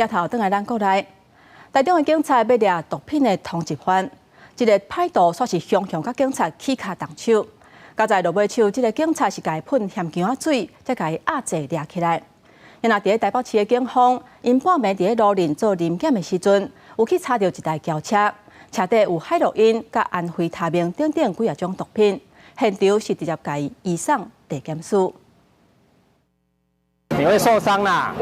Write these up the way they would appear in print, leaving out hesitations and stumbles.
镜头转来咱国内，台中的警察要抓毒品的通缉犯，这个歹徒煞是凶甲警察起骹动手，到在落尾手，这个警察是甲伊喷咸姜仔水，才甲伊压制抓起来。因伫台北市的警方，因半暝伫路林做临检的时阵，有去查到一台轿车，车底有海洛因、甲安非他命等等几种毒品，现场是直接甲伊移送地检署。你会受伤啦！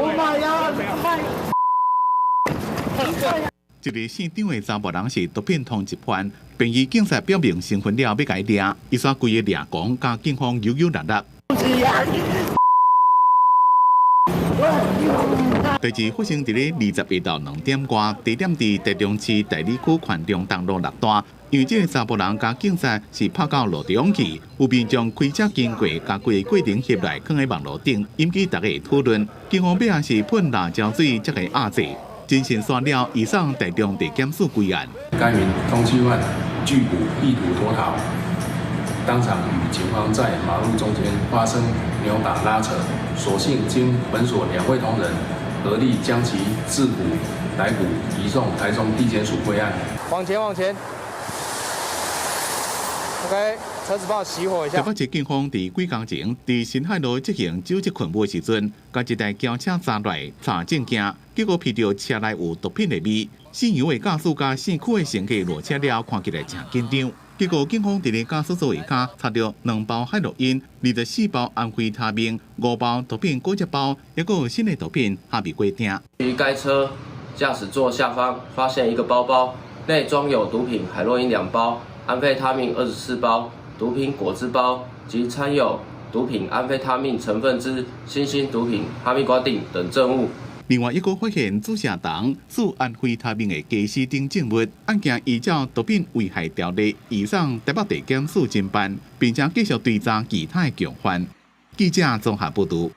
一个现场的查某人是毒品通缉犯，便衣警察表明身份了，要甲伊抓，伊煞规个抓狂，甲警方悠悠勒勒。代志发生伫咧21到2点外，地点伫台中市大理区环中东路6段。因为这个查甫人甲警察是拍到路中去，有民将开车经过，甲规个过程翕来放喺网络顶，引起大家讨论。警方表示喷辣椒水才给压制，精神线了移送台中地检署归案。该名通缉犯拒捕，意图脱逃，当场与警方在马路中间发生扭打拉扯，所幸经本所2位同仁合力将其制服逮捕，移送台中地检署归案。往前。OK， 车子帮我熄火一下。台北市警方伫几工前伫新海路执行纠集群舞的时阵，甲一台轿车抓来查证件，结果闻到车内有毒品的味。姓杨的驾驶甲姓邱的乘客落车了，看起来真紧张。结果警方伫咧驾驶座位下查到2包海洛因、24包安非他命、5包毒品果汁包，还有新的毒品还未过订。于该车驾驶座下方发现一个包包，内装有毒品海洛因2包。安非他命24包、毒品果汁包及掺有毒品安非他命成分之新兴毒品哈密瓜锭等证物。另外，一个发现注射糖、属安非他命的假尸等证物，案件依照毒品危害条例移送台北地检署侦办，并且继续追查其他的共犯。记者综合报道。